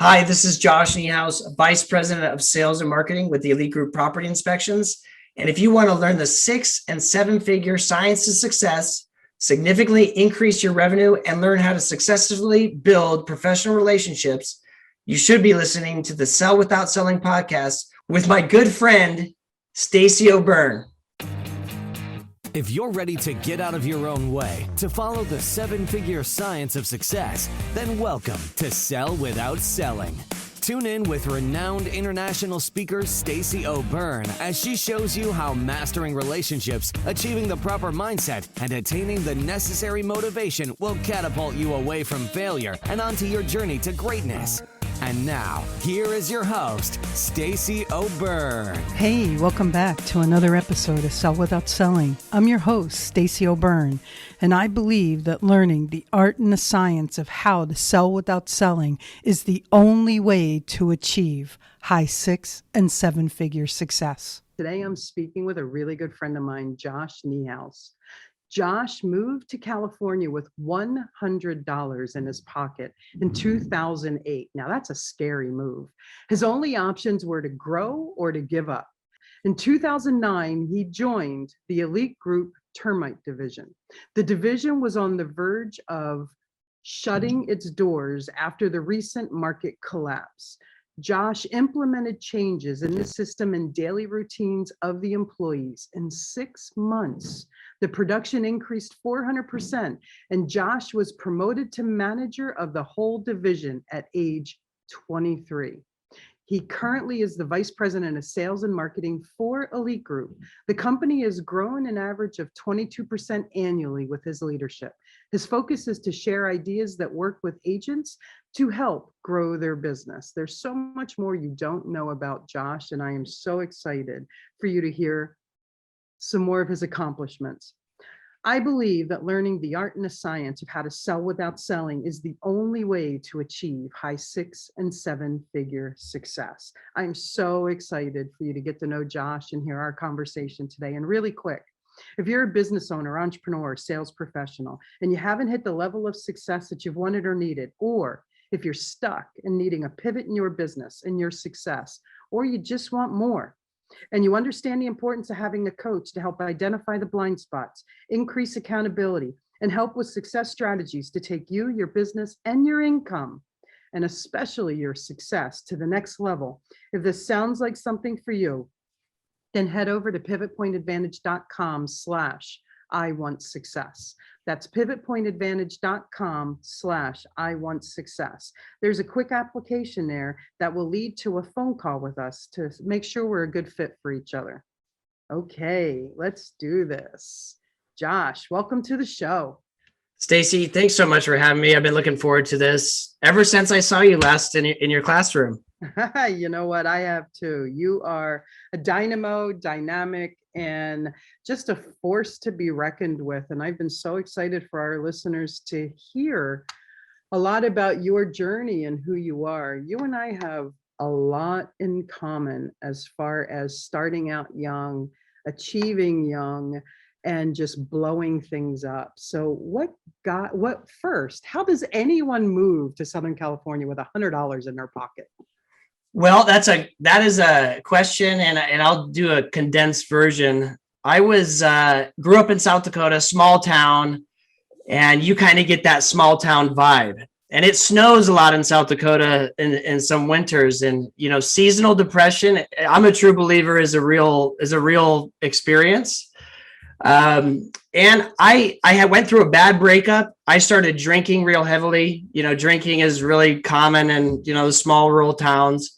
Hi, this is Josh Niehaus, Vice President of Sales and Marketing with the Elite Group Property Inspections. And if you want to learn the 6- and 7-figure science to success, significantly increase your revenue, and learn how to successfully build professional relationships, you should be listening to the Sell Without Selling podcast with my good friend, Stacey O'Byrne. If you're ready to get out of your own way to follow the 7-figure science of success, then welcome to Sell Without Selling. Tune in with renowned international speaker Stacey O'Byrne as she shows you how mastering relationships, achieving the proper mindset, and attaining the necessary motivation will catapult you away from failure and onto your journey to greatness. And now, here is your host, Stacey O'Byrne. Hey, welcome back to another episode of Sell Without Selling. I'm your host, Stacey O'Byrne, and I believe that learning the art and the science of how to sell without selling is the only way to achieve high 6- and 7-figure success. Today, I'm speaking with a really good friend of mine, Josh Niehaus. Josh moved to California with $100 in his pocket in 2008. Now, that's a scary move. His only options were to grow or to give up. In 2009, he joined the Elite Group Termite division. The division was on the verge of shutting its doors after the recent market collapse. Josh implemented changes in the system and daily routines of the employees. In 6 months, the production increased 400%, and Josh was promoted to manager of the whole division at age 23. He currently is the Vice President of Sales and Marketing for Elite Group. The company has grown an average of 22% annually with his leadership. His focus is to share ideas that work with agents to help grow their business. There's so much more you don't know about Josh, and I am so excited for you to hear some more of his accomplishments. I believe that learning the art and the science of how to sell without selling is the only way to achieve high 6- and 7-figure success. I'm so excited for you to get to know Josh and hear our conversation today. And really quick, if you're a business owner, entrepreneur, sales professional, and you haven't hit the level of success that you've wanted or needed, or if you're stuck and needing a pivot in your business and your success, or you just want more, and you understand the importance of having a coach to help identify the blind spots, increase accountability, and help with success strategies to take you, your business, and your income, and especially your success to the next level. If this sounds like something for you, then head over to pivotpointadvantage.com/I want success. That's pivotpointadvantage.com/I want success. There's a quick application there that will lead to a phone call with us to make sure we're a good fit for each other. Okay, let's do this. Josh, welcome to the show. Stacey, thanks so much for having me. I've been looking forward to this ever since I saw you last in your classroom. You know what? I have too. You are a dynamo, dynamic, and just a force to be reckoned with. And I've been so excited for our listeners to hear a lot about your journey and who you are. You and I have a lot in common as far as starting out young, achieving young, and just blowing things up. So how does anyone move to Southern California with $100 in their pocket? Well, that is a question, and I'll do a condensed version. I grew up in South Dakota, small town, and you kind of get that small town vibe. And it snows a lot in South Dakota in some winters, and seasonal depression, I'm a true believer, is a real experience. And I went through a bad breakup. I started drinking real heavily. Drinking is really common in the small rural towns.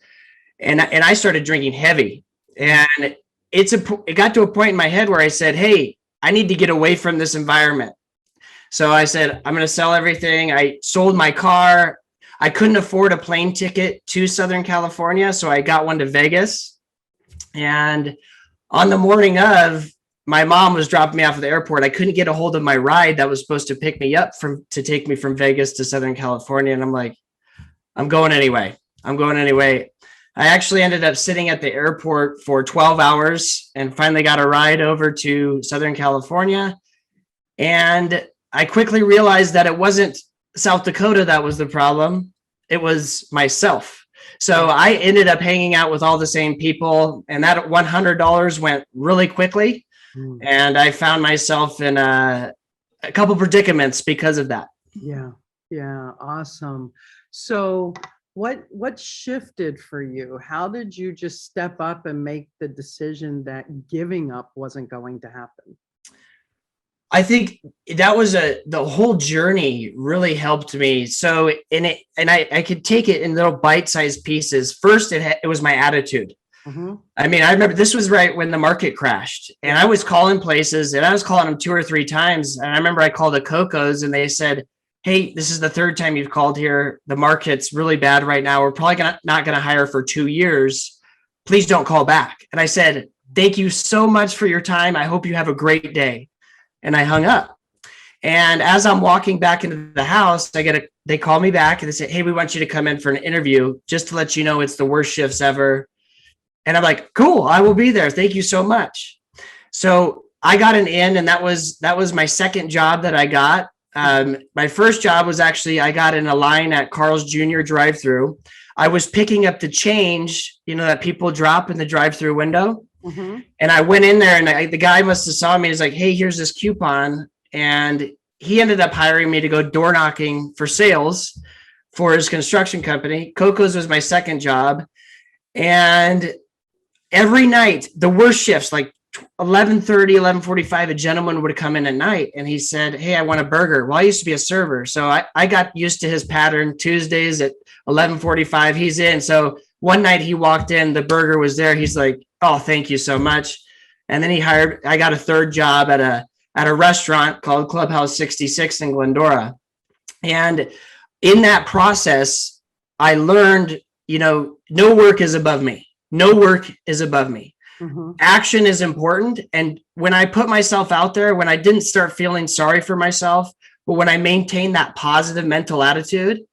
And I started drinking heavy, and it got to a point in my head where I said, hey, I need to get away from this environment. So I said, I'm going to sell everything. I sold my car. I couldn't afford a plane ticket to Southern California, so I got one to Vegas. And on the morning of, my mom was dropping me off at the airport. I couldn't get a hold of my ride that was supposed to pick me up to take me from Vegas to Southern California. And I'm like, I'm going anyway. I actually ended up sitting at the airport for 12 hours and finally got a ride over to Southern California. And I quickly realized that it wasn't South Dakota that was the problem. it was myself. So I ended up hanging out with all the same people, and that $100 went really quickly. And I found myself in a couple predicaments because of that. Yeah. Yeah. Awesome. So what shifted for you? How did you just step up and make the decision that giving up wasn't going to happen? I think that was the whole journey really helped me. So I could take it in little bite-sized pieces. First, it was my attitude. I mean, I remember this was right when the market crashed, and I was calling places, and I was calling them 2 or 3 times. And I remember I called the Cocos, and they said, "Hey, this is the 3rd time you've called here. The market's really bad right now. We're probably not going to hire for 2 years. Please don't call back." And I said, "Thank you so much for your time. I hope you have a great day." And I hung up. And as I'm walking back into the house, they call me back and they say, "Hey, we want you to come in for an interview. Just to let you know, it's the worst shifts ever." And I'm like, "Cool, I will be there. Thank you so much." So I got an in, and that was my second job that I got. My first job was actually, I got in a line at Carl's Jr. drive-through. I was picking up the change, that people drop in the drive-through window. And I went in there, and the guy must have saw me. He's like, "Hey, here's this coupon." And he ended up hiring me to go door knocking for sales for his construction company. Coco's was my second job. And every night, the worst shifts, like 11:30, 11:45, a gentleman would come in at night, and he said, "Hey, I want a burger." Well, I used to be a server, so I got used to his pattern. Tuesdays at 11:45, he's in. So one night he walked in, the burger was there. He's like, "Oh, thank you so much." And then I got a third job at a restaurant called Clubhouse 66 in Glendora. And in that process, I learned, no work is above me. No work is above me. Action is important. And when I put myself out there, when I didn't start feeling sorry for myself, but when I maintained that positive mental attitude,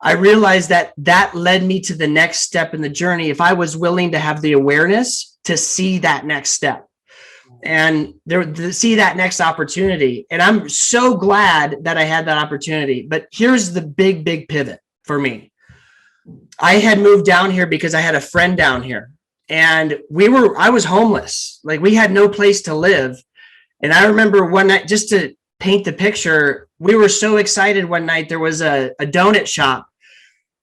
I realized that led me to the next step in the journey. If I was willing to have the awareness to see that next step and see that next opportunity. And I'm so glad that I had that opportunity. But here's the big, big pivot for me. I had moved down here because I had a friend down here, and I was homeless. Like, we had no place to live. And I remember one night, just to paint the picture, we were so excited one night. There was a donut shop,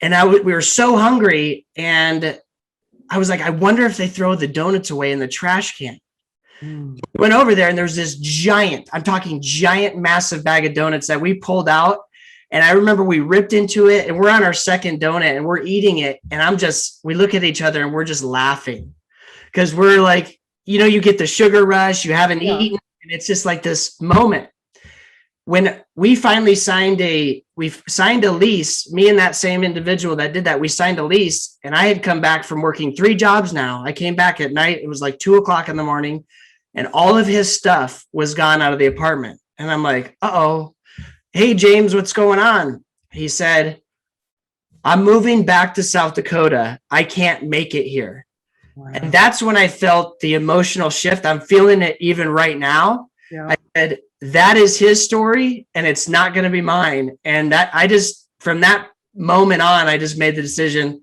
and we were so hungry, and I was like, I wonder if they throw the donuts away in the trash can. We went over there, and there's this giant, I'm talking giant, massive bag of donuts that we pulled out. And I remember we ripped into it, and we're on our second donut, and we're eating it. And we look at each other, and we're just laughing, because we're like, you get the sugar rush, you haven't eaten, and it's just like this moment. When we finally signed a lease, me and that same individual that did that, we signed a lease, and I had come back from working 3 jobs now. I came back at night. It was like 2:00 in the morning, and all of his stuff was gone out of the apartment. And I'm like, uh-oh. "Hey, James, what's going on?" He said, "I'm moving back to South Dakota. I can't make it here." Wow. And that's when I felt the emotional shift. I'm feeling it even right now. I said, that is his story, and it's not going to be mine. And from that moment on, I just made the decision,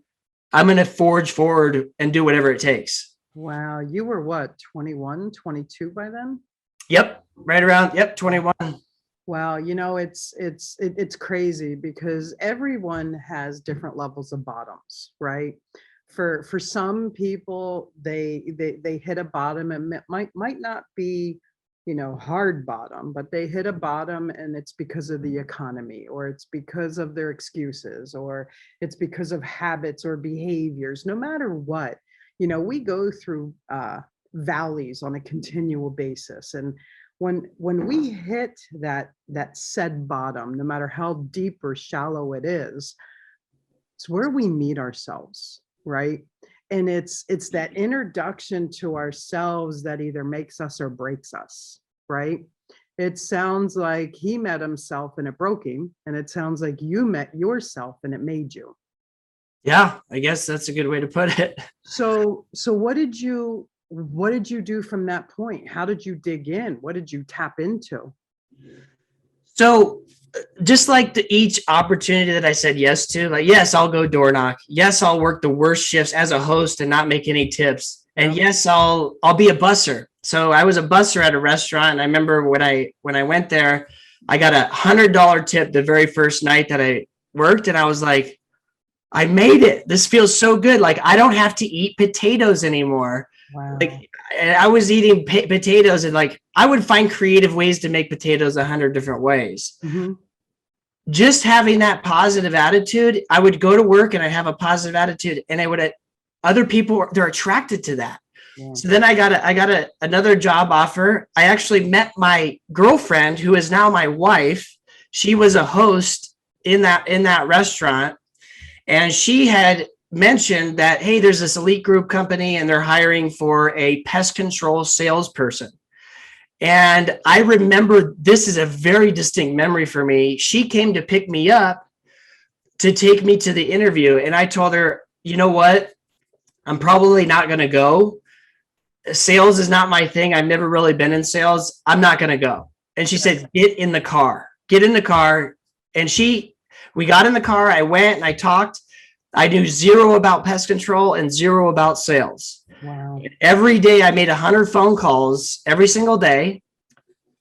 I'm going to forge forward and do whatever it takes. Wow. You were what, 21, 22 by then? Yep. Right around. Yep. 21. Wow, it's crazy, because everyone has different levels of bottoms, right? For some people, they hit a bottom, and it might not be, hard bottom, but they hit a bottom, and it's because of the economy, or it's because of their excuses, or it's because of habits or behaviors. No matter what, we go through valleys on a continual basis, and when we hit that said bottom, no matter how deep or shallow it is, it's where we meet ourselves, right? And it's that introduction to ourselves that either makes us or breaks us, right? It sounds like he met himself and it broke him, and it sounds like you met yourself and it made you. Yeah, I guess that's a good way to put it. So what did you do from that point? How did you dig in? What did you tap into? So just like each opportunity that I said yes to, like, yes, I'll go door knock. Yes, I'll work the worst shifts as a host and not make any tips. And yes, I'll be a busser. So I was a busser at a restaurant. And I remember when I went there, I got $100 tip the very first night that I worked. And I was like, I made it. This feels so good. Like, I don't have to eat potatoes anymore. Wow. Like, and I was eating potatoes, and like, I would find creative ways to make potatoes 100 different ways. Mm-hmm. Just having that positive attitude, I would go to work and I have a positive attitude, and other people, they're attracted to that. Yeah. So then I got another job offer. I actually met my girlfriend, who is now my wife. She was a host in that restaurant, and she had mentioned that, hey, there's this Elite Group company and they're hiring for a pest control salesperson. And I remember, this is a very distinct memory for me. She came to pick me up to take me to the interview. And I told her, you know what? I'm probably not going to go. Sales is not my thing. I've never really been in sales. I'm not going to go. And she said, get in the car. And we got in the car. I went and I talked. I knew zero about pest control and zero about sales. Wow. Every day I made 100 phone calls every single day.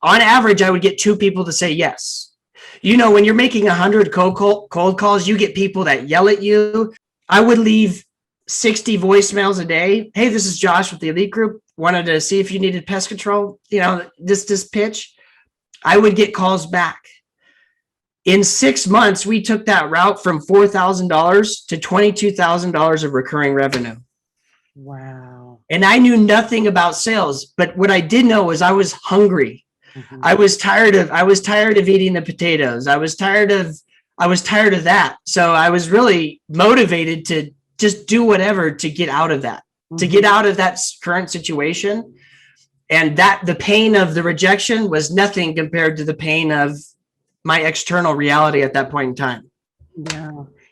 On average, I would get 2 people to say yes. You know, when you're making 100 cold calls, you get people that yell at you. I would leave 60 voicemails a day. Hey, this is Josh with the Elite Group. Wanted to see if you needed pest control. You know, this pitch. I would get calls back. In 6 months, we took that route from $4,000 to $22,000 of recurring revenue. Wow. And I knew nothing about sales, but what I did know was I was hungry. Mm-hmm. I was tired of eating the potatoes. I was tired of that. So I was really motivated to just do whatever to get out of that, to get out of that current situation. And that the pain of the rejection was nothing compared to the pain of my external reality at that point in time. Yeah.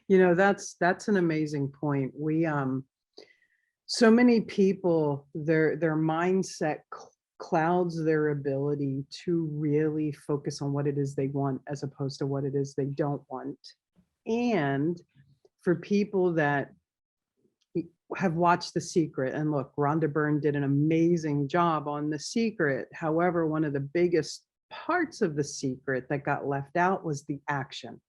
You know, that's an amazing point. We, so many people, their mindset clouds their ability to really focus on what it is they want as opposed to what it is they don't want. And for people that have watched The Secret, and look, Rhonda Byrne did an amazing job on The Secret. However, one of the biggest parts of The Secret that got left out was the action.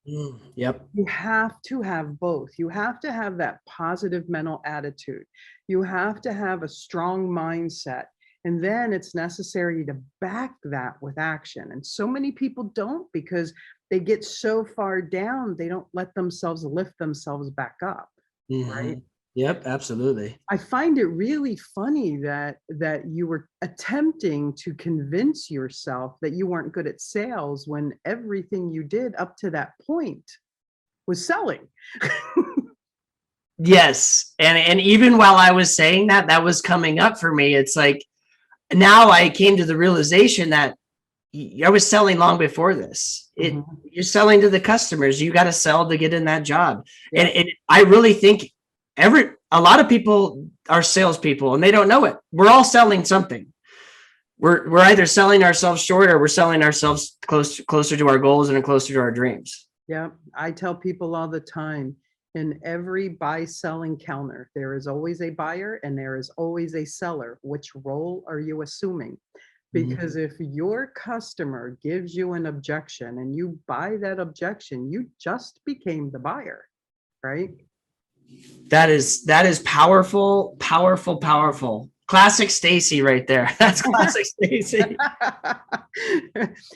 Yep. You have to have both. You have to have that positive mental attitude. You have to have a strong mindset. And then it's necessary to back that with action. And so many people don't, because they get so far down, they don't let themselves lift themselves back up. Mm-hmm. Right? Yep, absolutely. I find it really funny that you were attempting to convince yourself that you weren't good at sales when everything you did up to that point was selling. Yes. And even while I was saying that was coming up for me. It's like, now I came to the realization that I was selling long before this. You're selling to the customers. You got to sell to get in that job. Yeah. And I really think a lot of people are salespeople and they don't know it. We're all selling something. We're either selling ourselves short or we're selling ourselves closer to our goals and closer to our dreams. Yeah. I tell people all the time, in every buy-sell encounter, there is always a buyer and there is always a seller. Which role are you assuming? Because if your customer gives you an objection and you buy that objection, you just became the buyer, right? That is powerful, powerful, powerful. Classic Stacey right there. That's classic Stacey.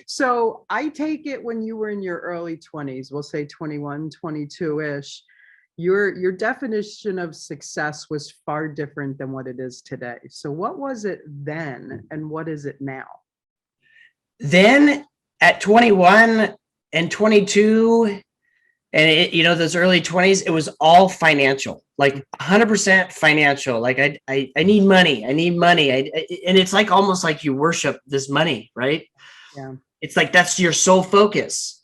So I take it when you were in your early 20s, we'll say 21, 22-ish, your definition of success was far different than what it is today. So what was it then and what is it now? Then at 21 and 22, and those early 20s, it was all financial, like 100% financial. Like I need money. And it's like almost like you worship this money, right? Yeah. It's like that's your sole focus.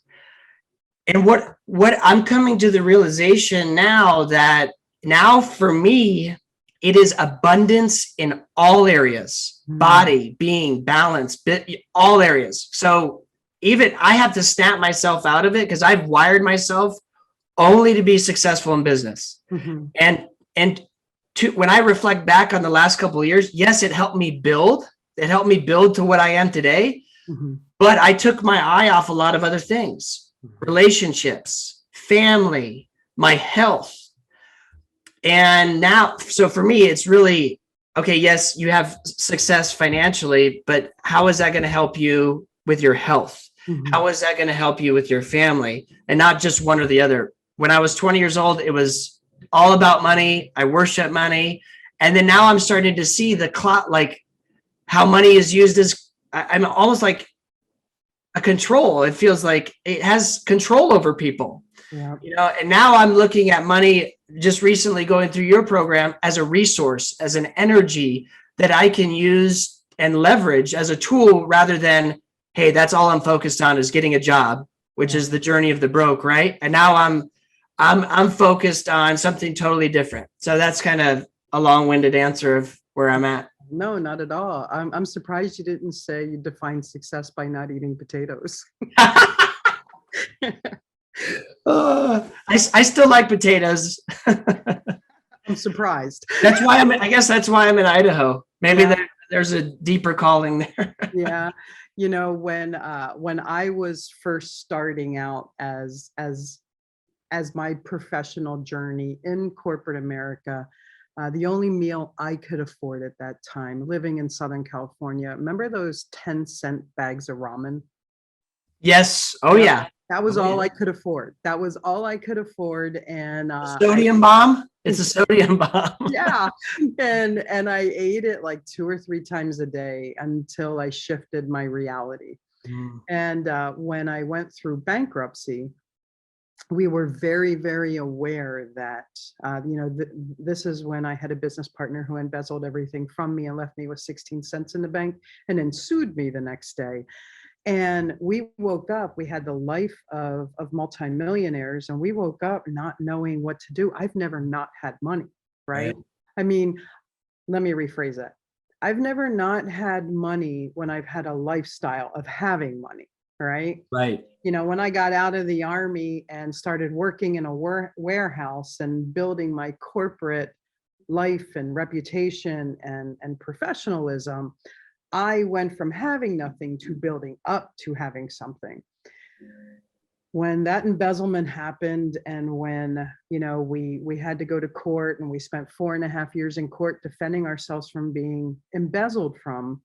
And what I'm coming to the realization now for me, it is abundance in all areas, body, being, balance, all areas. So even I have to snap myself out of it because I've wired myself only to be successful in business. Mhm. And when I reflect back on the last couple of years, yes, it helped me build. It helped me build to what I am today. Mhm. But I took my eye off a lot of other things, relationships, family, my health. And now, so for me, it's really, okay, yes, you have success financially, but how is that going to help you with your health? Mhm. How is that going to help you with your family? And not just one or the other. When I was 20 years old, it was all about money. I worship money. And then now I'm starting to see the clock, like how money is used as, I'm almost like a control. It feels like it has control over people. Yeah. And now I'm looking at money just recently going through your program as a resource, as an energy that I can use and leverage as a tool rather than, hey, that's all I'm focused on is getting a job, which is the journey of the broke, right? And now I'm focused on something totally different. So that's kind of a long-winded answer of where I'm at. No, not at all. I'm surprised you didn't say you define success by not eating potatoes. I still like potatoes. I'm surprised. I guess that's why I'm in Idaho. Maybe Yeah. there's a deeper calling there. Yeah. When I was first starting out as my professional journey in corporate America, the only meal I could afford at that time, living in Southern California, remember those 10-cent bags of ramen? Yes. Oh, Yep. yeah. That was Oh, all yeah. I could afford. That was all I could afford. And Sodium bomb. It's a sodium bomb. yeah. And I ate it like 2 or 3 times a day until I shifted my reality. Mm. And when I went through bankruptcy, we were very, very aware that, this is when I had a business partner who embezzled everything from me and left me with 16 cents in the bank and then sued me the next day. And we woke up, we had the life of multimillionaires, and we woke up not knowing what to do. I've never not had money, right? Right. I mean, let me rephrase that. I've never not had money when I've had a lifestyle of having money, right? Right. When I got out of the army and started working in a warehouse and building my corporate life and reputation and professionalism, I went from having nothing to building up to having something. When that embezzlement happened and when, we had to go to court and we spent 4.5 years in court defending ourselves from being embezzled from,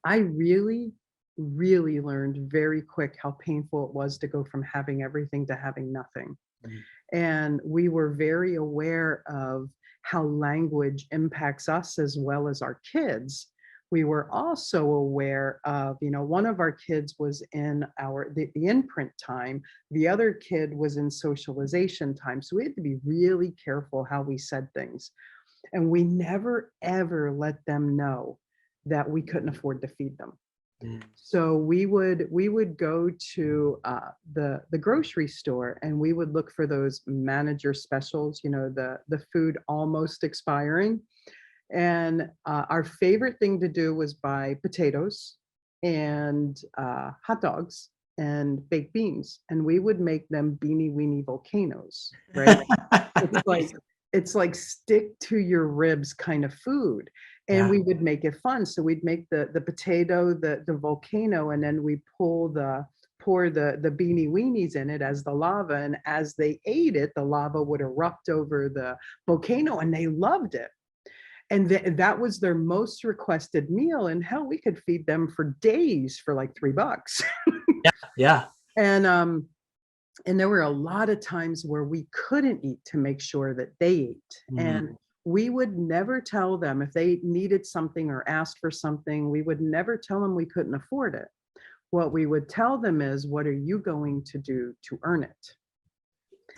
I really, really learned very quick how painful it was to go from having everything to having nothing. Mhm. And we were very aware of how language impacts us as well as our kids. We were also aware of, one of our kids was in the imprint time, the other kid was in socialization time. So we had to be really careful how we said things. And we never, ever let them know that we couldn't afford to feed them. Mm. So we would go to the grocery store and we would look for those manager specials, the food almost expiring. And our favorite thing to do was buy potatoes and hot dogs and baked beans, and we would make them beanie weenie volcanoes, right? It's like stick to your ribs kind of food. And Yeah. we would make it fun. So we'd make the potato, the volcano, and then we pour the beanie weenies in it as the lava. And as they ate it, the lava would erupt over the volcano and they loved it. And that was their most requested meal. And hell, we could feed them for days for like $3. Yeah. And there were a lot of times where we couldn't eat to make sure that they ate. Mhm. And we would never tell them if they needed something or asked for something, we would never tell them we couldn't afford it. What we would tell them is, what are you going to do to earn it?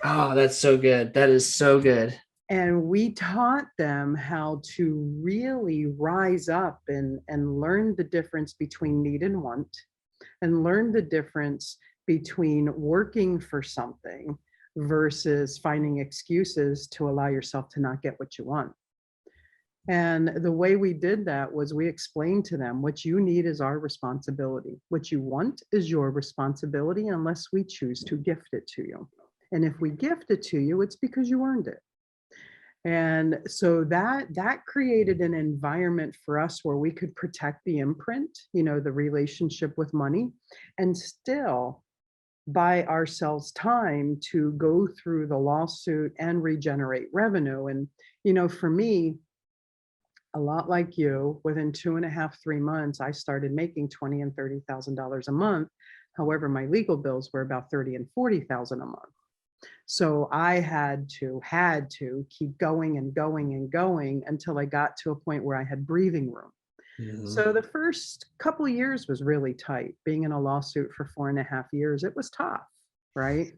Oh, that's so good. That is so good. And we taught them how to really rise up and learn the difference between need and want, and learn the difference between working for something versus finding excuses to allow yourself to not get what you want. And the way we did that was we explained to them, what you need is our responsibility. What you want is your responsibility unless we choose to gift it to you. And if we gift it to you, it's because you earned it. And so that created an environment for us where we could protect the imprint, the relationship with money, and still buy ourselves time to go through the lawsuit and regenerate revenue. And, for me, a lot like you, within 2.5, 3 months, I started making $20,000 and $30,000 a month. However, my legal bills were about $30,000 and $40,000 a month. So I had to keep going and going and going until I got to a point where I had breathing room. Mhm. So the first couple of years was really tight. Being in a lawsuit for 4.5 years, it was tough, right?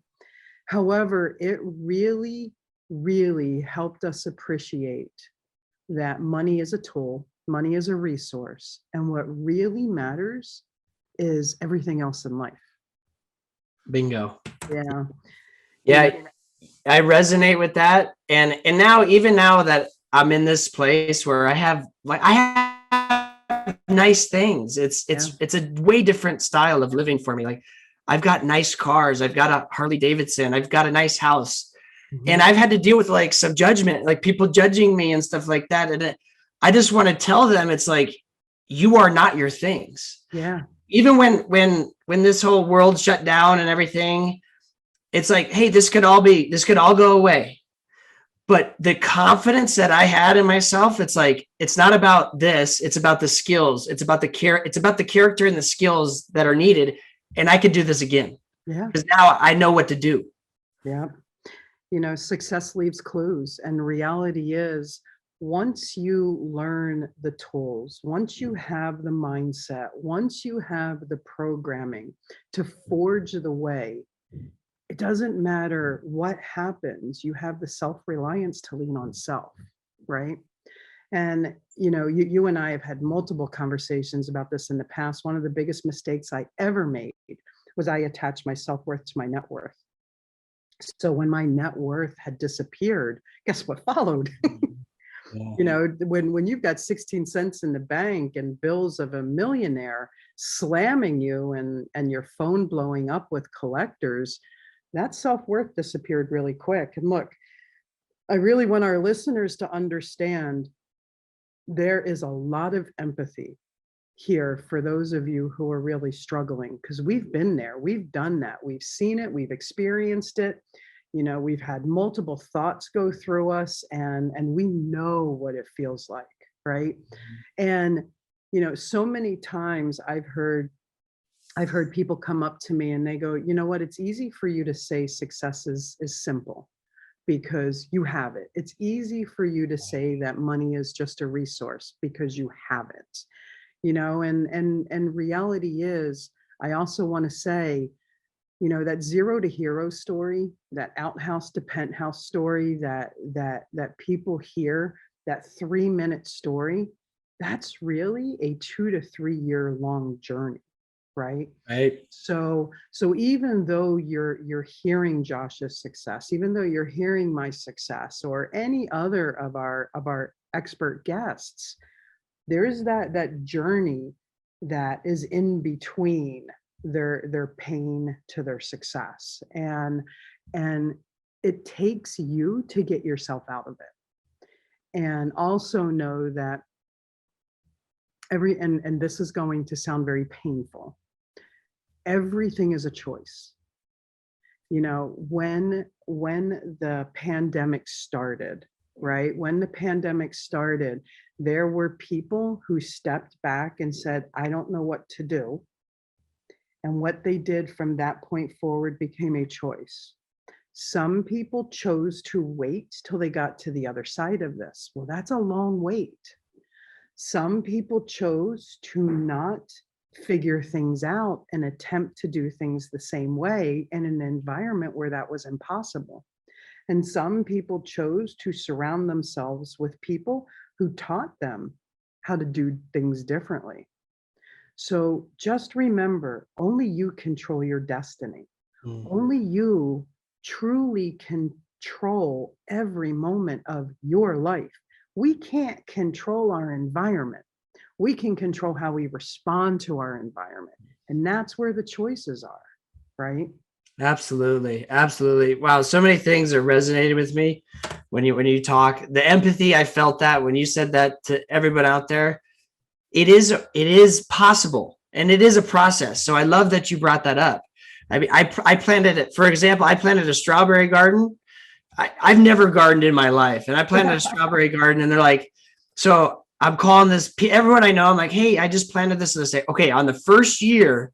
However, it really, really helped us appreciate that money is a tool, money is a resource, and what really matters is everything else in life. Bingo. Yeah. Yeah, I resonate with that. And now, even now that I'm in this place where I have nice things, it's a way different style of living for me. Like, I've got nice cars, I've got a Harley Davidson, I've got a nice house. And I've had to deal with like some judgment, like people judging me and stuff like that. And I just want to tell them, it's like, you are not your things. Yeah. Even when this whole world shut down and everything, it's like, hey, this could all go away. But the confidence that I had in myself, it's like, it's not about this, it's about the skills. It's about the character and the skills that are needed. And I could do this again. Yeah. Because now I know what to do. Yeah. Success leaves clues, and reality is, once you learn the tools, once you have the mindset, once you have the programming to forge the way, it doesn't matter what happens. You have the self-reliance to lean on self, right? And, you and I have had multiple conversations about this in the past. One of the biggest mistakes I ever made was I attached my self-worth to my net worth. So when my net worth had disappeared, guess what followed? Yeah. When you've got 16 cents in the bank and bills of a millionaire slamming you and your phone blowing up with collectors, that self-worth disappeared really quick. And look, I really want our listeners to understand there is a lot of empathy here for those of you who are really struggling, because we've been there, we've done that, we've seen it, we've experienced it. We've had multiple thoughts go through us, and we know what it feels like, right? And so many times I've heard people come up to me and they go, what, it's easy for you to say success is simple because you have it. It's easy for you to say that money is just a resource because you have it. And reality is, I also want to say, that zero to hero story, that outhouse to penthouse story that people hear, that 3-minute story, that's really a 2 to 3 year long journey, right? Right. So even though you're hearing Josh's success, even though you're hearing my success or any other of our expert guests, there's that journey that is in between their pain to their success, and it takes you to get yourself out of it. And also know that and this is going to sound very painful, everything is a choice. When the pandemic started, right? When the pandemic started, there were people who stepped back and said, I don't know what to do. And what they did from that point forward became a choice. Some people chose to wait till they got to the other side of this. Well, that's a long wait. Some people chose to not figure things out and attempt to do things the same way in an environment where that was impossible. And some people chose to surround themselves with people who taught them how to do things differently. So just remember, only you control your destiny. Only you truly control every moment of your life. we can't control our environment. We can control how we respond to our environment. And that's where the choices are, right? Absolutely. Absolutely. Wow. So many things are resonating with me when you talk. The empathy, I felt that when you said that to everyone out there. It is possible, and it is a process. So I love that you brought that up. I mean, I planted it. For example, I planted a strawberry garden. I've never gardened in my life, and I planted a strawberry garden, and they're like, so I'm calling this everyone I know. I'm like, hey, I just planted this, and they say, okay, on the first year,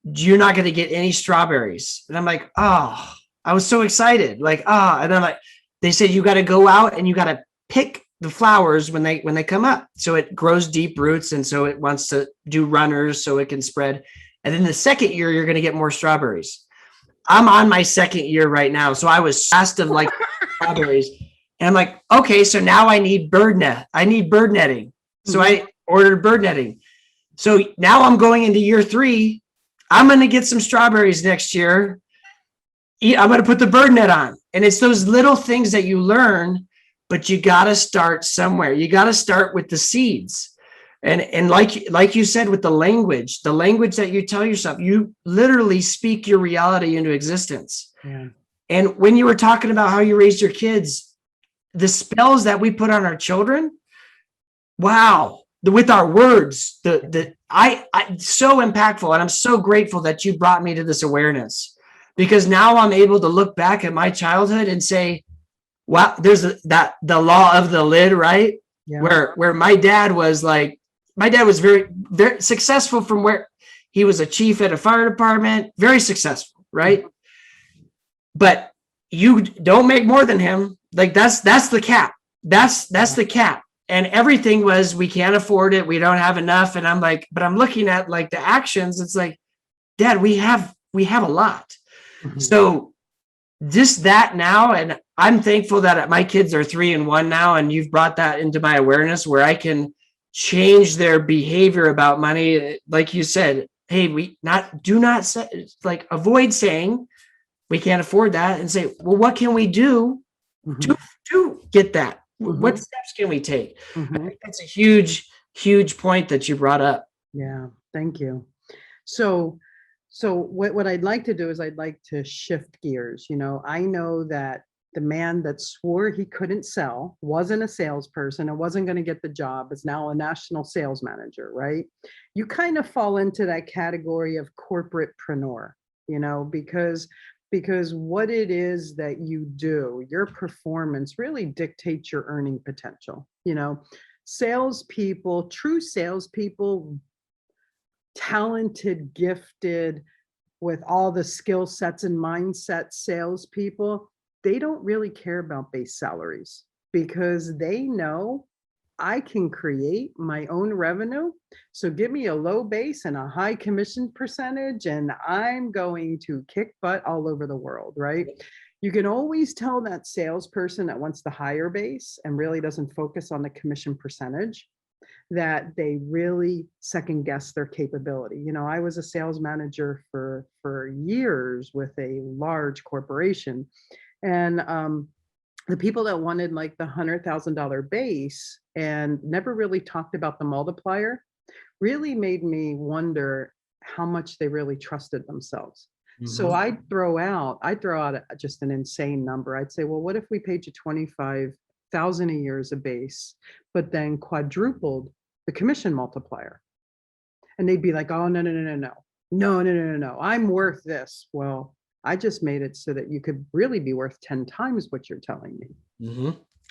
you're not going to get any strawberries. And I'm like, oh, I was so excited. Like, and then like, they said, you got to go out and you got to pick the flowers when they come up. So it grows deep roots. And so it wants to do runners so it can spread. And then the second year, you're going to get more strawberries. I'm on my second year right now. So I was asked of like strawberries. And I'm like, okay, so now I need bird netting. So I ordered bird netting. So now I'm going into year 3. I'm going to get some strawberries next year. I'm going to put the bird net on. And it's those little things that you learn, but you got to start somewhere. You got to start with the seeds. And like you said, with the language that you tell yourself, you literally speak your reality into existence. Yeah. And when you were talking about how you raised your kids, the spells that we put on our children, wow. With our words, I so impactful, and I'm so grateful that you brought me to this awareness, because now I'm able to look back at my childhood and say, wow, there's the law of the lid, right? Yeah. Where my dad was very, very successful from where he was a chief at a fire department, very successful, right? But you don't make more than him. Like that's the cap. That's the cap. And everything was, we can't afford it. We don't have enough. And I'm like, but I'm looking at like the actions. It's like, Dad, we have a lot. Mm-hmm. So just that now. And I'm thankful that my kids are 3 and 1 now. And you've brought that into my awareness where I can change their behavior about money. Like you said, hey, do not say, like, avoid saying we can't afford that, and say, well, what can we do to get that? Mm-hmm. What steps can we take? Mm-hmm. I think that's a huge, huge point that you brought up. Yeah, thank you. So what I'd like to do is I'd like to shift gears. You know, I know that the man that swore he couldn't sell, wasn't a salesperson, and wasn't going to get the job, is now a national sales manager, right? You kind of fall into that category of corporatepreneur, you know, because what it is that you do, your performance really dictates your earning potential. You know, salespeople, true salespeople, talented, gifted, with all the skill sets and mindset salespeople, they don't really care about base salaries, because they know I can create my own revenue. So give me a low base and a high commission percentage, and I'm going to kick butt all over the world, right? You can always tell that salesperson that wants the higher base and really doesn't focus on the commission percentage, that they really second guess their capability. You know, I was a sales manager for years with a large corporation, and the people that wanted like the $100,000 base and never really talked about the multiplier really made me wonder how much they really trusted themselves. Mm-hmm. So I'd throw out just an insane number. I'd say, well, what if we paid you $25,000 a year as a base, but then quadrupled the commission multiplier? And they'd be like, oh, no, I'm worth this. Well, I just made it so that you could really be worth 10 times what you're telling me. Mm-hmm.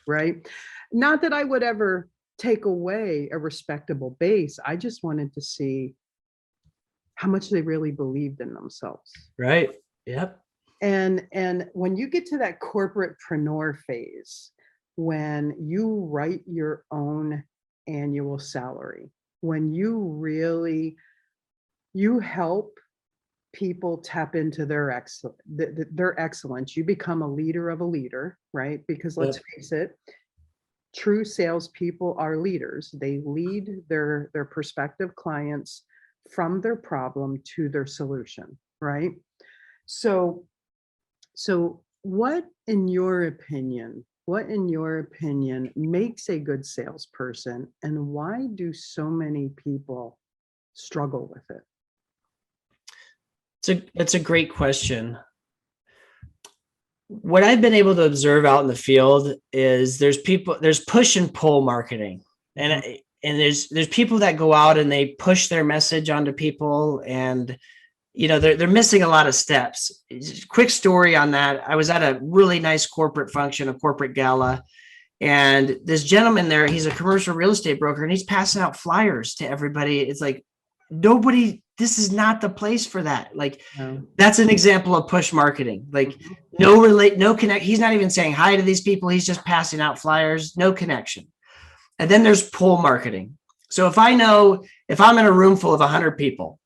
Right? Not that I would ever take away a respectable base. I just wanted to see how much they really believed in themselves. Right. Yep. And when you get to that corporatepreneur phase, when you write your own annual salary, when you help people tap into their excellence, you become a leader of a leader, right? Because let's face it, true salespeople are leaders. They lead their prospective clients from their problem to their solution, right? So what, in your opinion, What, in your opinion, makes a good salesperson, and why do so many people struggle with it? It's a great question. What I've been able to observe out in the field is there's push and pull marketing. And there's people that go out and they push their message onto people, and they're missing a lot of steps. Quick story on that. I was at a really nice corporate function, a corporate gala, and this gentleman there, he's a commercial real estate broker, and he's passing out flyers to everybody. It's like, this is not the place for that. Like, that's an example of push marketing. Like, no connect. He's not even saying hi to these people. He's just passing out flyers, no connection. And then there's pull marketing. So if I'm in a room full of 100 people,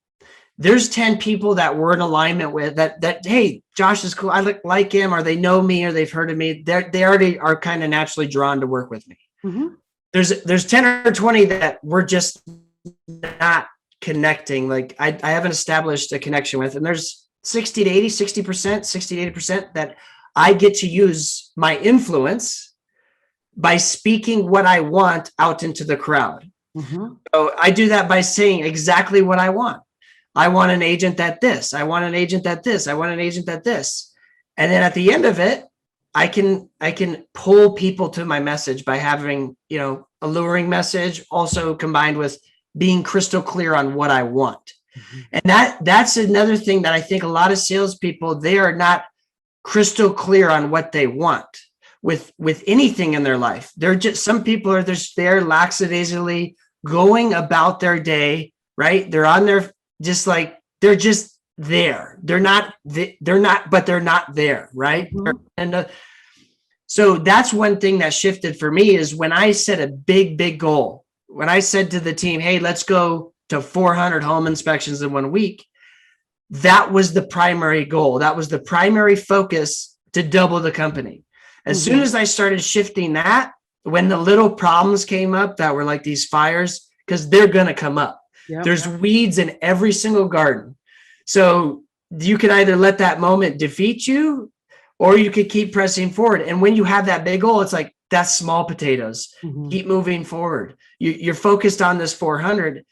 there's 10 people that we're in alignment with that, hey, Josh is cool. I like him, or they know me, or they've heard of me. They already are kind of naturally drawn to work with me. Mm-hmm. There's 10 or 20 that we're just not connecting. Like, I haven't established a connection with, and there's 60 to 80% that I get to use my influence by speaking what I want out into the crowd. Mm-hmm. So I do that by saying exactly what I want. I want an agent that this, I want an agent that this, I want an agent that this. And then at the end of it, I can pull people to my message by having, alluring message, also combined with being crystal clear on what I want. Mm-hmm. And that's another thing that I think a lot of salespeople, they are not crystal clear on what they want with anything in their life. Some people are just there lackadaisically going about their day, right? They're on their, they're just there. They're not, but they're not there, right? Mm-hmm. And so that's one thing that shifted for me is when I set a big goal. When I said to the team, hey, let's go to 400 home inspections in 1 week, that was the primary goal. That was the primary focus to double the company. As soon as I started shifting that, when the little problems came up that were like these fires, because they're going to come up. Yep. There's weeds in every single garden. So you can either let that moment defeat you, or you could keep pressing forward. And when you have that big goal, it's like, that's small potatoes. Mm-hmm. Keep moving forward. You're focused on this 400.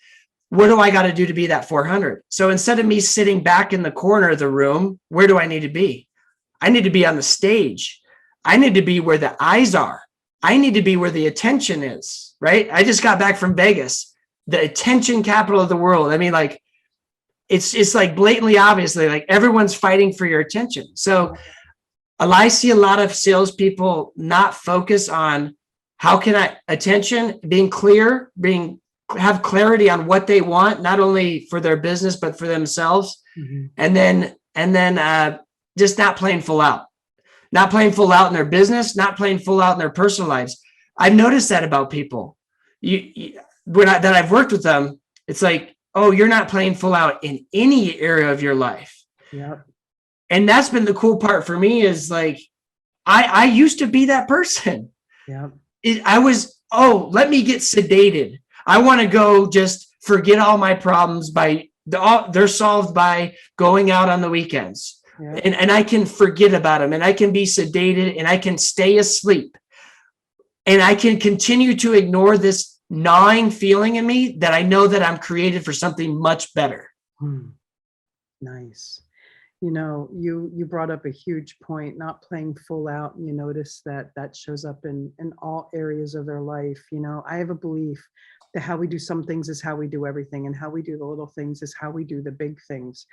What do I got to do to be that 400? So instead of me sitting back in the corner of the room, where do I need to be? I need to be on the stage. I need to be where the eyes are. I need to be where the attention is, right? I just got back from Vegas, the attention capital of the world. I mean, like, it's like blatantly obviously, like, everyone's fighting for your attention. So I see a lot of salespeople not focus on attention, being clear, have clarity on what they want, not only for their business, but for themselves. Mm-hmm. And then just not playing full out. Not playing full out in their business, not playing full out in their personal lives. I've noticed that about people. That I've worked with them, it's like, oh, you're not playing full out in any area of your life. Yeah. And that's been the cool part for me is like, I used to be that person. Yeah. Let me get sedated. I want to go just forget all my problems they're solved by going out on the weekends. Yeah. And I can forget about them, and I can be sedated, and I can stay asleep, and I can continue to ignore this gnawing feeling in me that I know that I'm created for something much better. Nice. You brought up a huge point, not playing full out. And you notice that shows up in all areas of their life. I have a belief that how we do some things is how we do everything, and how we do the little things is how we do the big things.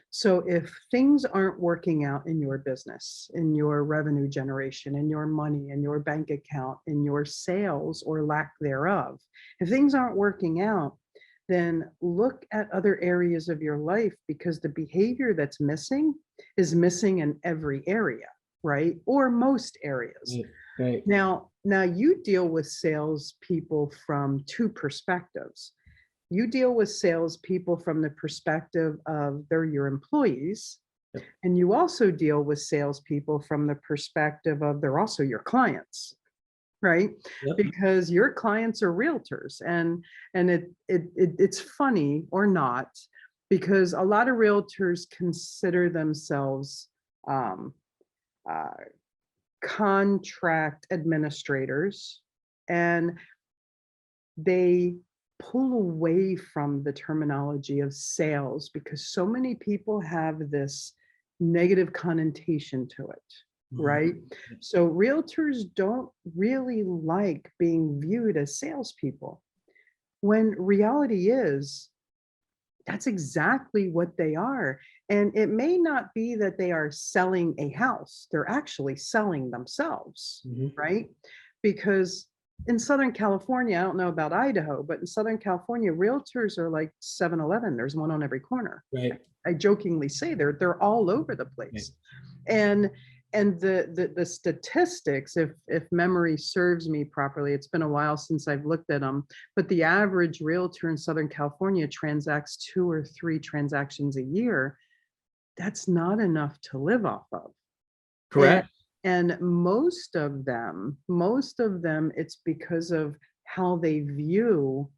So if things aren't working out in your business, in your revenue generation, in your money, in your bank account, in your sales or lack thereof, if things aren't working out, then look at other areas of your life, because the behavior that's missing is missing in every area, right? Or most areas. Right. Now you deal with salespeople from two perspectives. You deal with salespeople from the perspective of they're your employees. Yep. And you also deal with salespeople from the perspective of they're also your clients, right? Yep. Because your clients are realtors. And it's funny or not, because a lot of realtors consider themselves contract administrators, and they pull away from the terminology of sales because so many people have this negative connotation to it, right? So realtors don't really like being viewed as salespeople, when reality is that's exactly what they are. And it may not be that they are selling a house, they're actually selling themselves, right? Because in Southern California, I don't know about Idaho, but in Southern California, realtors are like 7-Eleven. There's one on every corner. Right. I jokingly say they're all over the place. Right. And the statistics, if memory serves me properly, it's been a while since I've looked at them, but the average realtor in Southern California transacts 2 or 3 transactions a year. That's not enough to live off of. Correct. And most of them, it's because of how they view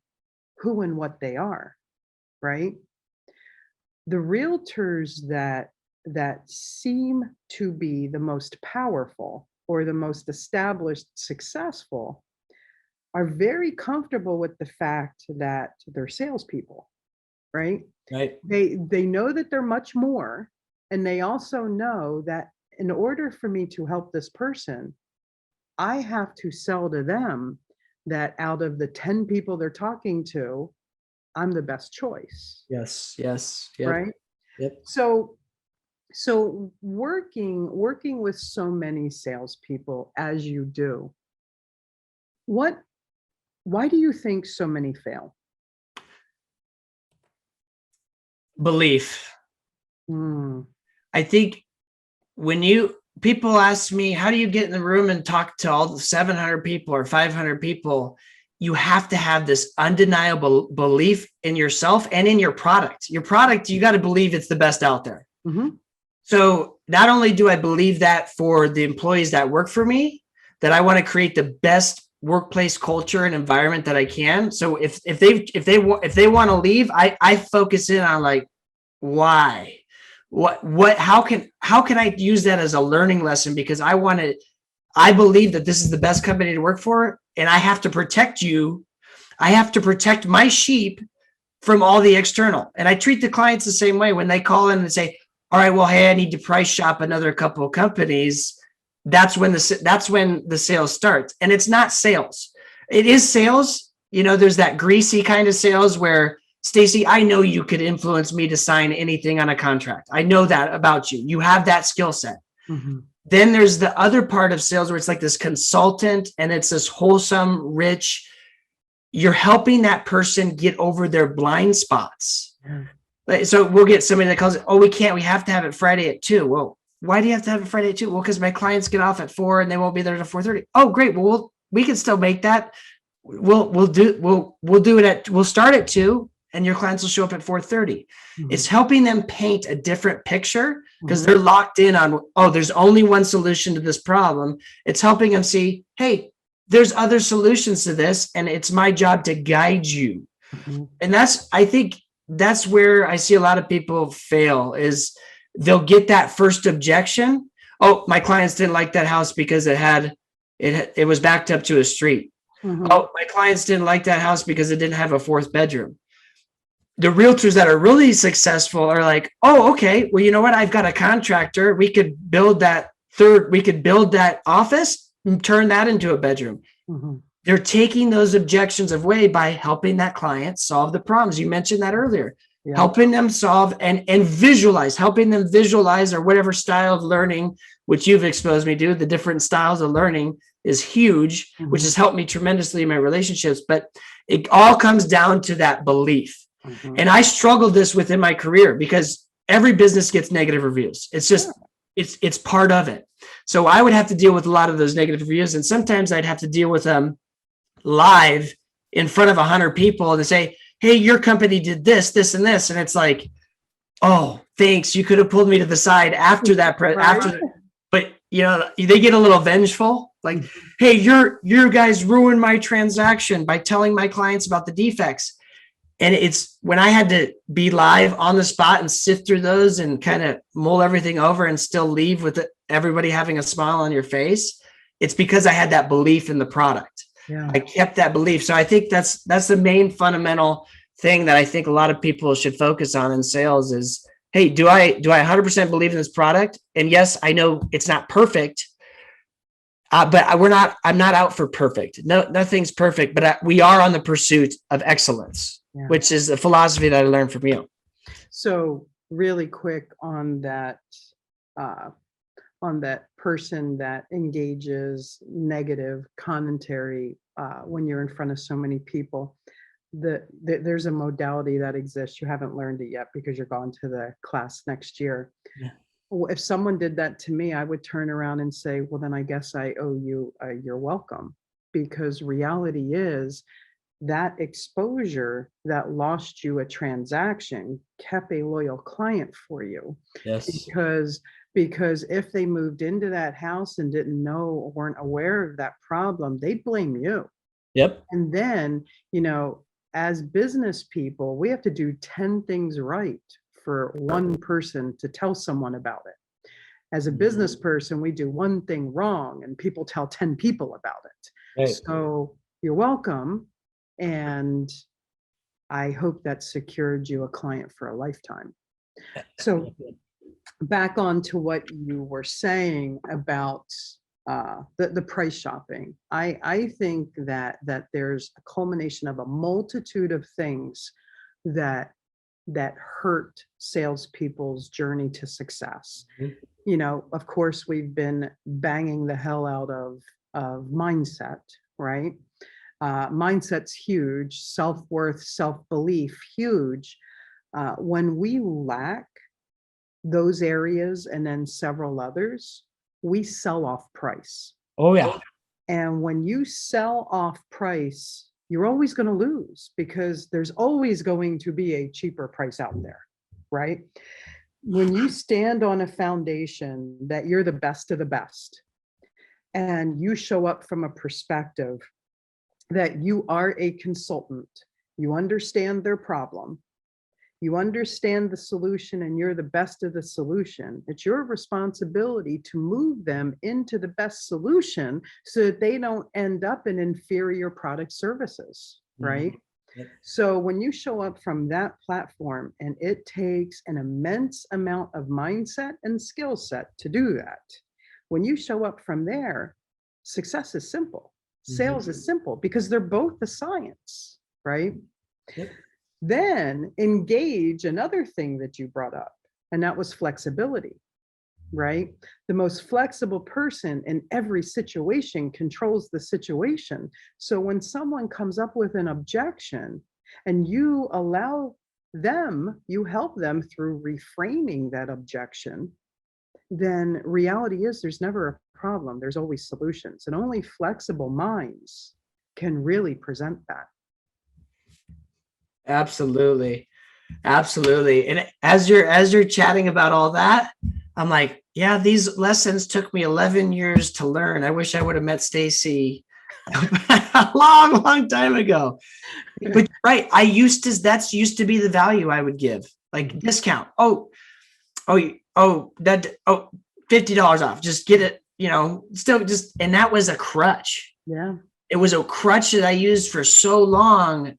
who and what they are, right? The realtors that seem to be the most powerful or the most established, successful, are very comfortable with the fact that they're salespeople, right? Right. They know that they're much more, and they also know that in order for me to help this person, I have to sell to them that out of the 10 people they're talking to, I'm the best choice. Yes. Yep. Right. Yep. So working with so many salespeople as you do, why do you think so many fail? Belief. I think when people ask me, how do you get in the room and talk to all the 700 people or 500 people? You have to have this undeniable belief in yourself and in your product. Your product, you got to believe it's the best out there. So not only do I believe that for the employees that work for me, that I want to create the best workplace culture and environment that I can. So if they want to leave, I focus in on like, why? How can I use that as a learning lesson? Because I believe that this is the best company to work for, and I have to protect you. I have to protect my sheep from all the external. And I treat the clients the same way when they call in and say, all right, well, hey, I need to price shop another couple of companies. That's when the sales starts. And it's not sales. It is sales. There's that greasy kind of sales where, Stacey, I know you could influence me to sign anything on a contract. I know that about you. You have that skill set. Then there's the other part of sales where it's like this consultant, and it's this wholesome, rich. You're helping that person get over their blind spots. So we'll get somebody that calls it, oh, we have to have it Friday at 2. Well, why do you have to have it Friday at 2? Well, because my clients get off at 4 and they won't be there till 4:30. Oh, great. Well, we can still make that. We'll start at 2. And your clients will show up at 4:30. It's helping them paint a different picture because they're locked in on, oh, there's only one solution to this problem. It's helping them see, hey, there's other solutions to this, and it's my job to guide you. And I think that's where I see a lot of people fail, is they'll get that first objection. Oh, my clients didn't like that house because it was backed up to a street. Oh, my clients didn't like that house because it didn't have a 4th bedroom. The realtors that are really successful are like, oh, okay, well, you know what? I've got a contractor. We could build that office and turn that into a bedroom. They're taking those objections away by helping that client solve the problems. You mentioned that earlier, helping them solve and visualize, helping them visualize, or whatever style of learning, which you've exposed me to. The different styles of learning is huge, which has helped me tremendously in my relationships. But it all comes down to that belief. And I struggled this within my career because every business gets negative reviews. It's just, it's part of it. So I would have to deal with a lot of those negative reviews. And sometimes I'd have to deal with them live in front of 100 people and say, hey, your company did this, this, and this. And it's like, oh, thanks. You could have pulled me to the side after that. But they get a little vengeful. Like, hey, you guys ruined my transaction by telling my clients about the defects. And it's when I had to be live on the spot and sift through those and kind of mull everything over and still leave with everybody having a smile on your face. It's because I had that belief in the product. Yeah. I kept that belief. So I think that's the main fundamental thing that I think a lot of people should focus on in sales is, hey, do I 100% believe in this product? And yes, I know it's not perfect, but I'm not out for perfect. No, nothing's perfect, but we are on the pursuit of excellence, which is a philosophy that I learned from you. So really quick on that person that engages negative commentary when you're in front of so many people. There's a modality that exists. You haven't learned it yet because you're going to the class next year. Yeah. If someone did that to me, I would turn around and say, well, then I guess I owe you you're welcome, because reality is that exposure that lost you a transaction kept a loyal client for you. Yes. Because if they moved into that house and didn't know or weren't aware of that problem, they'd blame you. Yep. And then, as business people, we have to do 10 things right for one person to tell someone about it. As a business person, we do one thing wrong and people tell 10 people about it. Right. So you're welcome. And I hope that secured you a client for a lifetime. So back on to what you were saying about the price shopping. I think that there's a culmination of a multitude of things that hurt salespeople's journey to success. Of course, we've been banging the hell out of mindset, right? Mindset's huge, self-worth, self-belief, huge. When we lack those areas and then several others, we sell off price. Oh, yeah. And when you sell off price, you're always going to lose because there's always going to be a cheaper price out there, right? When you stand on a foundation that you're the best of the best, and you show up from a perspective that you are a consultant, you understand their problem, you understand the solution, and you're the best of the solution, it's your responsibility to move them into the best solution so that they don't end up in inferior product services, right? Yep. So when you show up from that platform, and it takes an immense amount of mindset and skill set to do that, when you show up from there, success is simple. Sales is simple because they're both the science, right? Yep. Then engage another thing that you brought up, and that was flexibility, right? The most flexible person in every situation controls the situation. So when someone comes up with an objection and you allow them, you help them through reframing that objection, then reality is there's never a problem. There's always solutions, and only flexible minds can really present that. Absolutely. Absolutely. And as you're chatting about all that, I'm like, yeah, these lessons took me 11 years to learn. I wish I would have met Stacey a long time ago. But right, that's used to be the value I would give, like discount. $50 off. Just get it, and that was a crutch. Yeah. It was a crutch that I used for so long.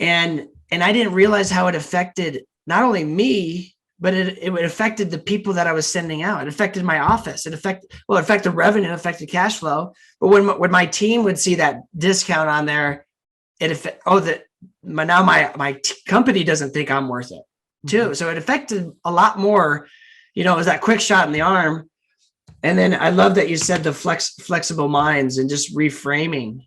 And I didn't realize how it affected not only me, but it affected the people that I was sending out. It affected my office. It affected revenue, it affected cash flow. But when my team would see that discount on there, now my company doesn't think I'm worth it too. So it affected a lot more. It was that quick shot in the arm. And then I love that you said the flexible minds and just reframing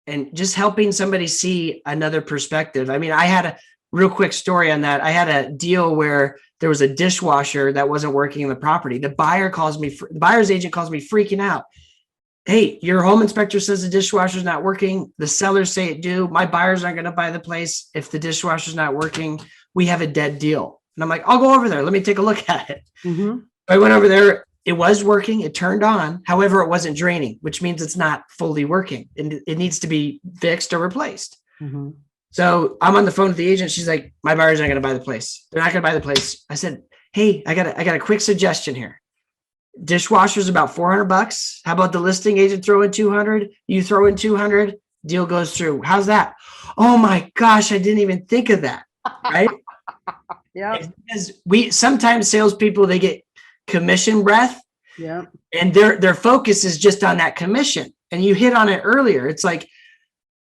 and just helping somebody see another perspective. I mean, I had a real quick story on that. I had a deal where there was a dishwasher that wasn't working in the property. The buyer's agent calls me freaking out. Hey, your home inspector says the dishwasher's not working. The sellers say it do. My buyers aren't going to buy the place if the dishwasher's not working. We have a dead deal. And I'm like, I'll go over there. Let me take a look at it. Mm-hmm. I went over there. It was working. It turned on. However, it wasn't draining, which means it's not fully working. And it needs to be fixed or replaced. Mm-hmm. So I'm on the phone with the agent. She's like, my buyer's not going to buy the place. They're not going to buy the place. I said, hey, I got a quick suggestion here. Dishwasher's about $400. How about the listing agent throw in 200? You throw in 200, deal goes through. How's that? Oh my gosh, I didn't even think of that. Right? Yeah. Because sometimes salespeople, they get commission breath. Yeah. And their focus is just on that commission. And you hit on it earlier. It's like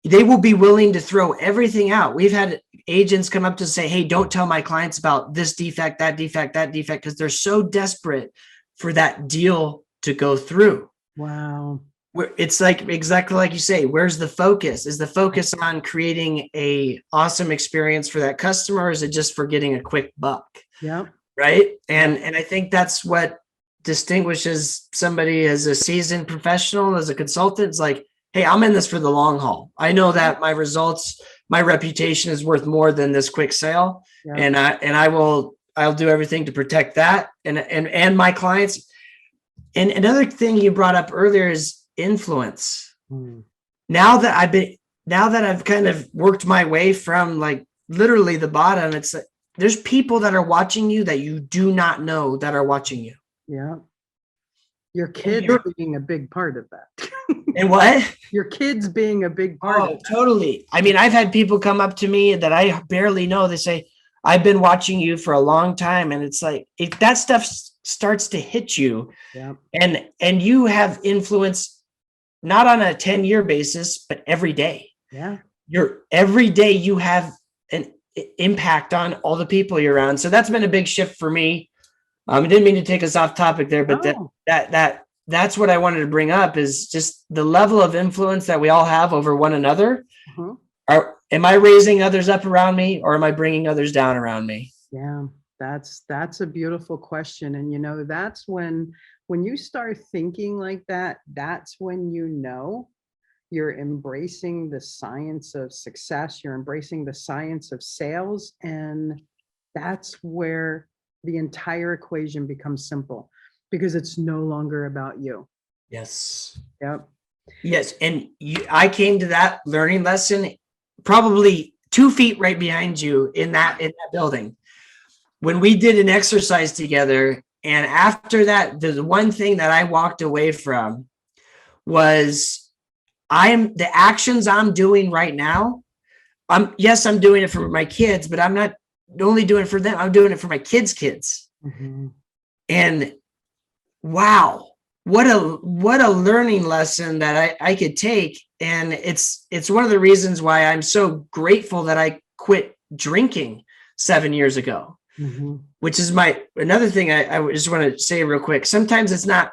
they will be willing to throw everything out. We've had agents come up to say, hey, don't tell my clients about this defect, that defect, that defect, because they're so desperate for that deal to go through. Wow. It's like exactly like you say, where's the focus? Is the focus on creating a awesome experience for that customer, or is it just for getting a quick buck? Yeah. Right. And I think that's what distinguishes somebody as a seasoned professional, as a consultant. It's like, hey, I'm in this for the long haul. I know that my results, my reputation is worth more than this quick sale. Yeah. And I'll do everything to protect that and my clients. And another thing you brought up earlier is influence. Now that I've kind of worked my way from like literally the bottom, it's like there's people that are watching you that you do not know that are watching you. Yeah. Your kids being a big part of that. And what? Your kids being a big part of that. Totally. I mean, I've had people come up to me that I barely know. They say, I've been watching you for a long time. And it's like, if that stuff starts to hit you, yeah. and you have influence, not on a 10-year basis, but every day. Yeah. Every day you have an impact on all the people you're around. So that's been a big shift for me. I didn't mean to take us off topic there, but that's what I wanted to bring up is just the level of influence that we all have over one another. Am I raising others up around me, or am I bringing others down around me? Yeah, that's a beautiful question. And, that's when you start thinking like that, that's when you're embracing the science of success, you're embracing the science of sales. And that's where the entire equation becomes simple, because it's no longer about you. Yes. Yep. Yes. And I came to that learning lesson probably 2 feet right behind you in that building when we did an exercise together. And after that, the one thing that I walked away from was the actions I'm doing right now. I'm doing it for my kids, but I'm not only doing it for them. I'm doing it for my kids' kids. And wow, what a learning lesson that I could take. And it's one of the reasons why I'm so grateful that I quit drinking 7 years ago, which is another thing I just want to say real quick. Sometimes it's not,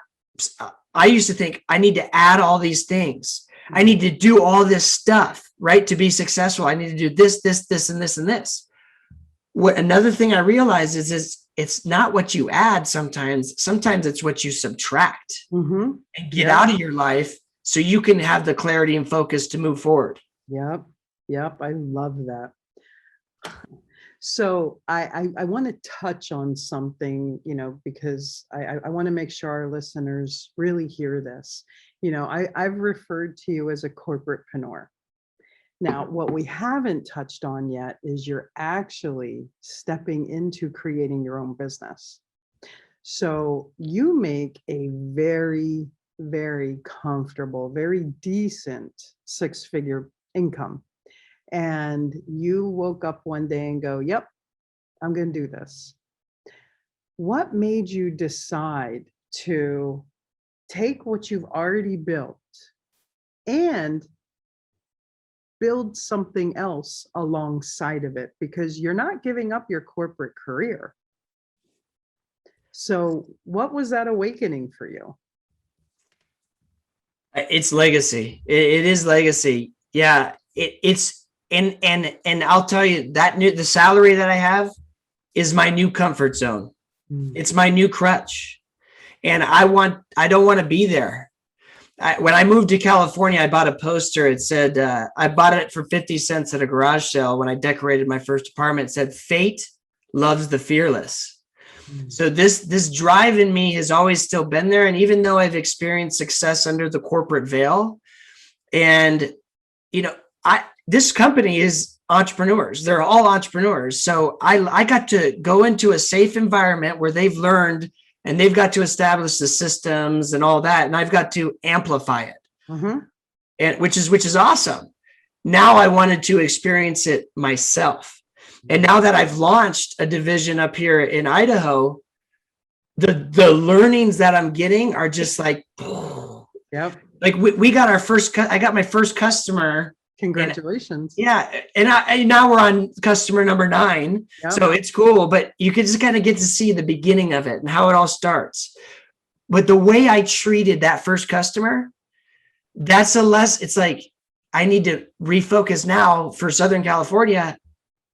I used to think I need to add all these things. I need to do all this stuff, right? To be successful. I need to do this, and this, and this. Another thing I realized is it's not what you add sometimes it's what you subtract and get out of your life so you can have the clarity and focus to move forward. Yep. I love that. So I want to touch on something, because I want to make sure our listeners really hear this. I've referred to you as a corporatepreneur. Now, what we haven't touched on yet is you're actually stepping into creating your own business. So you make a very, very comfortable, very decent 6-figure income. And you woke up one day and go, yep, I'm going to do this. What made you decide to take what you've already built and build something else alongside of it? Because you're not giving up your corporate career. So what was that awakening for you? It's legacy. It is legacy. Yeah. And I'll tell you that the salary that I have is my new comfort zone. It's my new crutch. And I don't want to be there. When I moved to California, I bought a poster. It said, I bought it for 50 cents at a garage sale when I decorated my first apartment. It said, fate loves the fearless. So this drive in me has always still been there. And even though I've experienced success under the corporate veil, and, this company is entrepreneurs. They're all entrepreneurs. So I got to go into a safe environment where they've learned and they've got to establish the systems and all that. And I've got to amplify it, and which is awesome. Now I wanted to experience it myself. And now that I've launched a division up here in Idaho, the learnings that I'm getting are just like, Yep. Like we got our first, I got my first customer. Congratulations. And now we're on customer number 9. Yep. So it's cool, but you can just kind of get to see the beginning of it and how it all starts. But the way I treated that first customer, it's like, I need to refocus now for Southern California.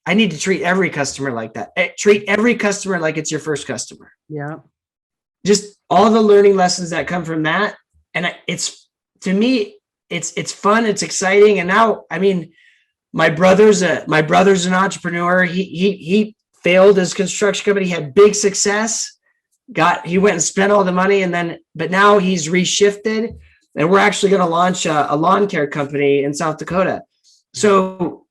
I need to treat every customer like that. Treat every customer like it's your first customer. Yeah. Just all the learning lessons that come from that. And it's, to me, it's fun. It's exciting. And now, I mean, my brother's an entrepreneur. He failed his construction company, had big success, he went and spent all the money, but now he's reshifted, and we're actually going to launch a lawn care company in South Dakota. So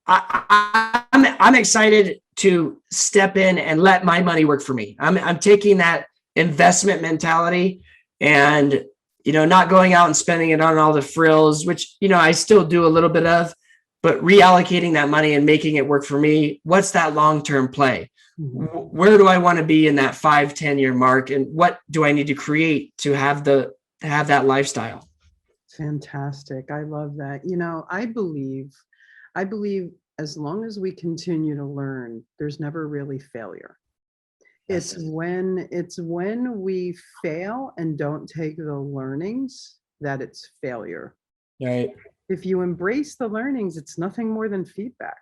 I'm excited to step in and let my money work for me. I'm taking that investment mentality and, not going out and spending it on all the frills, which, I still do a little bit of, but reallocating that money and making it work for me. What's that long-term play? Where do I want to be in that 5-10 year mark? And what do I need to create to have that lifestyle? Fantastic. I love that. I believe as long as we continue to learn, there's never really failure. It's when we fail and don't take the learnings that it's failure. Right. If you embrace the learnings, it's nothing more than feedback,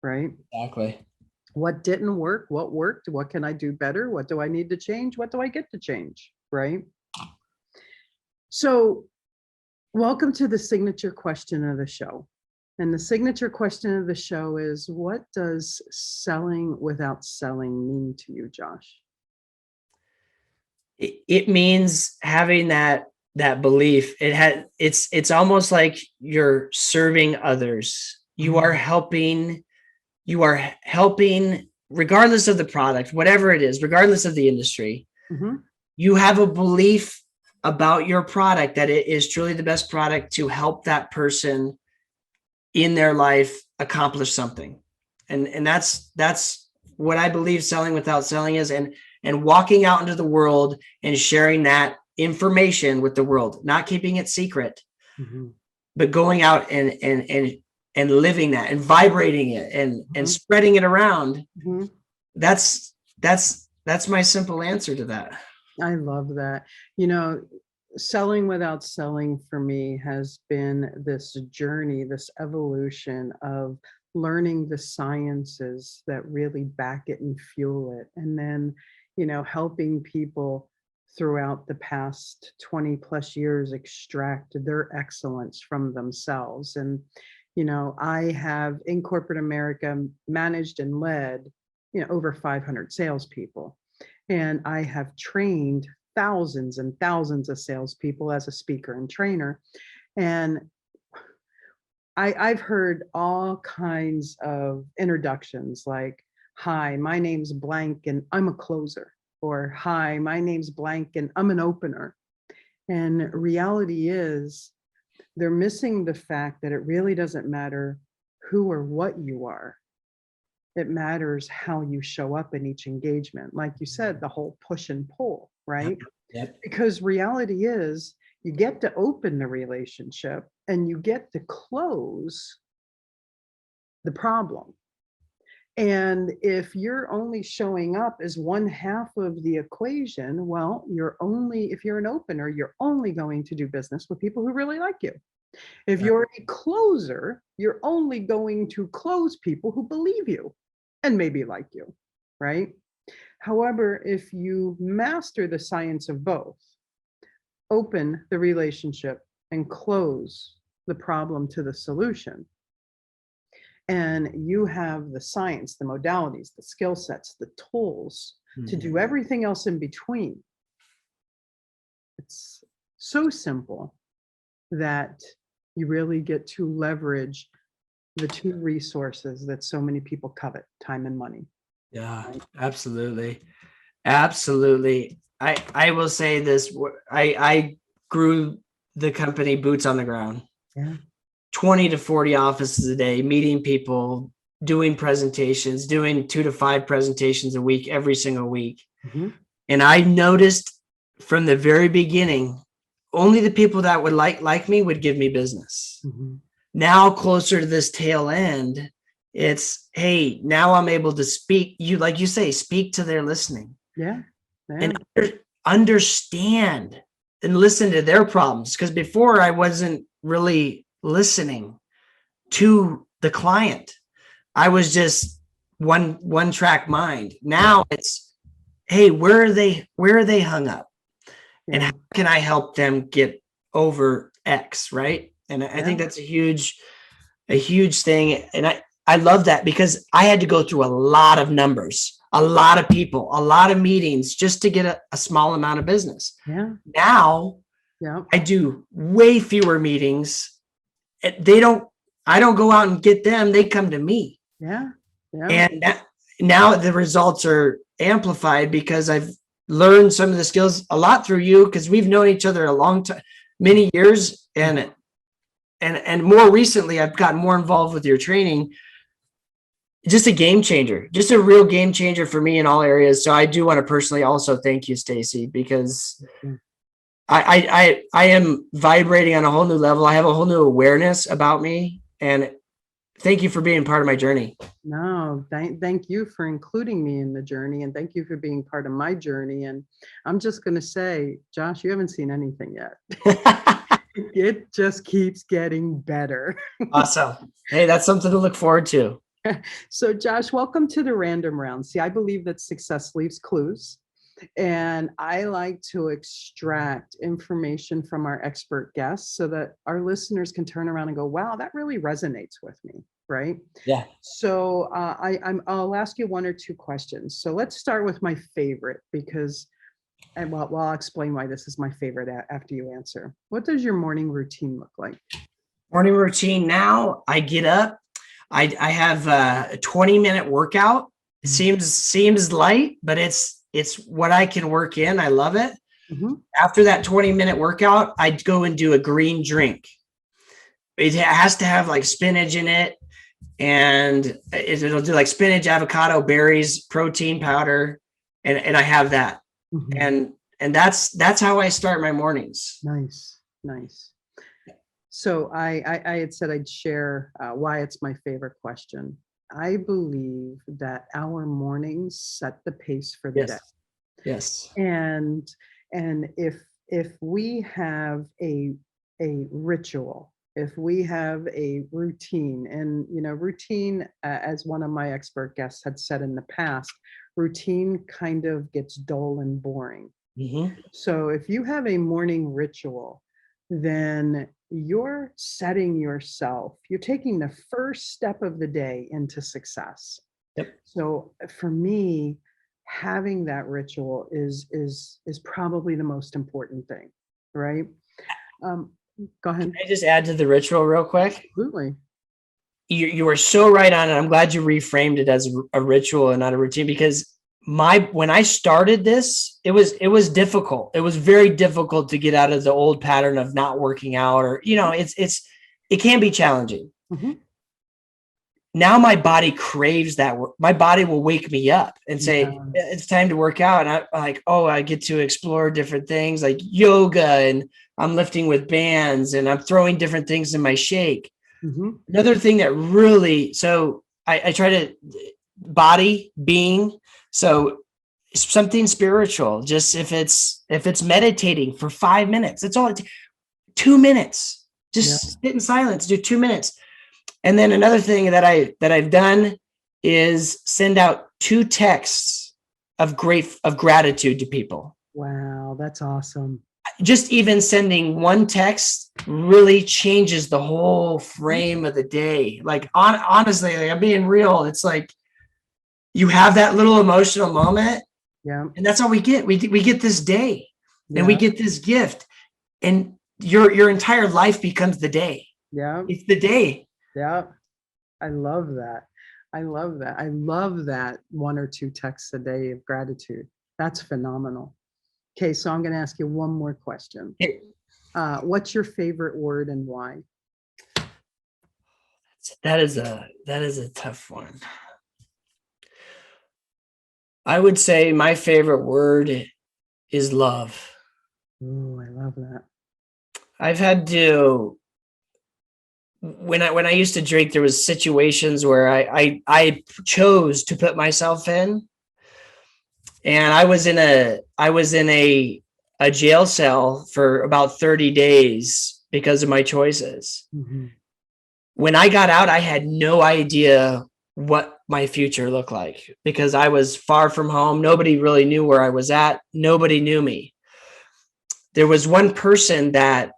right? Exactly. What didn't work? What worked? What can I do better? What do I need to change? What do I get to change? Right? So, welcome to the signature question of the show. And the signature question of the show is, what does selling without selling mean to you, Josh? It means having that belief. It's almost like you're serving others. You are helping regardless of the product, whatever it is, regardless of the industry. You have a belief about your product that it is truly the best product to help that person in their life accomplish something. And that's what I believe selling without selling is, and walking out into the world and sharing that information with the world, not keeping it secret, but going out and living that and vibrating it and spreading it around. That's my simple answer to that. I love that. Selling without selling for me has been this journey, this evolution of learning the sciences that really back it and fuel it. And then, helping people throughout the past 20 plus years extract their excellence from themselves. And, I have in corporate America managed and led, over 500 salespeople. And I have trained thousands and thousands of salespeople as a speaker and trainer. And I've heard all kinds of introductions like, hi, my name's blank and I'm a closer, or hi, my name's blank and I'm an opener. And reality is they're missing the fact that it really doesn't matter who or what you are. It matters how you show up in each engagement. Like you said, the whole push and pull, right? Yep. Because reality is you get to open the relationship and you get to close the problem. And if you're only showing up as one half of the equation, well, if you're an opener, you're only going to do business with people who really like you. If you're a closer, you're only going to close people who believe you and maybe like you, right? However, if you master the science of both, open the relationship and close the problem to the solution, and you have the science, the modalities, the skill sets, the tools to do everything else in between, it's so simple that you really get to leverage the two resources that so many people covet, time and money. Yeah, absolutely. Absolutely. I will say this. I grew the company boots on the ground. Yeah. 20 to 40 offices a day, meeting people, doing presentations, doing 2 to 5 presentations a week, every single week. Mm-hmm. And I noticed from the very beginning, only the people that would like me would give me business. Mm-hmm. Now, closer to this tail end, it's, hey, now I'm able to speak, like you say, speak to their listening. Yeah. And understand and listen to their problems. Because before I wasn't really listening to the client. I was just one track mind. Now it's, hey, where are they hung up? Yeah. And how can I help them get over X, right? And I think that's a huge thing. And I love that because I had to go through a lot of numbers, a lot of people, a lot of meetings just to get a small amount of business. Yeah. Now I do way fewer meetings. I don't go out and get them. They come to me. Yeah. Yeah. And now the results are amplified because I've learned some of the skills a lot through you, because we've known each other a long time, many years. And more recently, I've gotten more involved with your training. Just a game changer, just a real game changer for me in all areas. So I do want to personally also thank you, Stacey, because I am vibrating on a whole new level. I have a whole new awareness about me, and thank you for being part of my journey. No, thank you for including me in the journey, and thank you for being part of my journey. And I'm just going to say, Josh, you haven't seen anything yet. It just keeps getting better. Awesome. Hey, that's something to look forward to. So, Josh, welcome to the random round. See, I believe that success leaves clues. And I like to extract information from our expert guests so that our listeners can turn around and go, wow, that really resonates with me, right? Yeah. So I'll ask you one or two questions. So let's start with my favorite, because, and I'll explain why this is my favorite after you answer. What does your morning routine look like? Morning routine. Now I get up. I have a 20-minute workout. It seems light, but it's what I can work in. I love it. Mm-hmm. After that 20-minute workout, I'd go and do a green drink. It has to have like spinach in it, and it'll do like spinach, avocado, berries, protein powder, and I have that. Mm-hmm. And that's how I start my mornings. Nice. So I had said I'd share why it's my favorite question. I believe that our mornings set the pace for the day. Yes. And if we have a ritual, if we have a routine, and routine, as one of my expert guests had said in the past, routine kind of gets dull and boring. Mm-hmm. So if you have a morning ritual, then you're setting yourself, you're taking the first step of the day into success. Yep. So for me, having that ritual is probably the most important thing, right? Go ahead. Can I just add to the ritual real quick? Absolutely. You are so right on it. I'm glad you reframed it as a ritual and not a routine, because when I started this, it was difficult. It was very difficult to get out of the old pattern of not working out, or, it can be challenging. Mm-hmm. Now my body craves that work. My body will wake me up and say, it's time to work out. And I'm like, I get to explore different things like yoga, and I'm lifting with bands, and I'm throwing different things in my shake. Mm-hmm. Another thing that really, so I try to being, so something spiritual, just if it's meditating for 5 minutes, it's all 2 minutes, just sit in silence, do 2 minutes. And then another thing that I've done is send out 2 texts of gratitude to people. Wow, that's awesome. Just even sending one text really changes the whole frame of the day. Like honestly, like, I'm being real. It's like you have that little emotional moment, and that's all we get. We get this day, and we get this gift, and your entire life becomes the day. Yeah, it's the day. Yeah. I love that. I love that. I love that 1 or 2 texts a day of gratitude. That's phenomenal. Okay, so I'm going to ask you one more question. What's your favorite word and why? That is a tough one. I would say my favorite word is love. Oh, I love that. I've had to, when I used to drink, there was situations where I chose to put myself in, and I was in a jail cell for about 30 days because of my choices. Mm-hmm. When I got out, I had no idea what my future looked like because I was far from home. Nobody really knew where I was at. Nobody knew me. There was one person that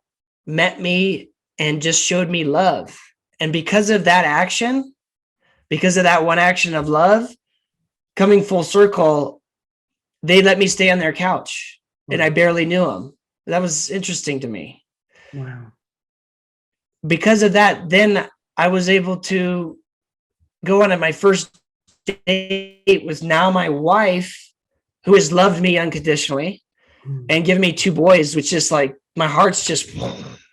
met me and just showed me love. And because of that action, because of that one action of love, coming full circle, they let me stay on their couch and I barely knew them. That was interesting to me. Wow. Because of that, then I was able to go on my first date with now my wife, who has loved me unconditionally and given me 2 boys, which is like, my heart's just, you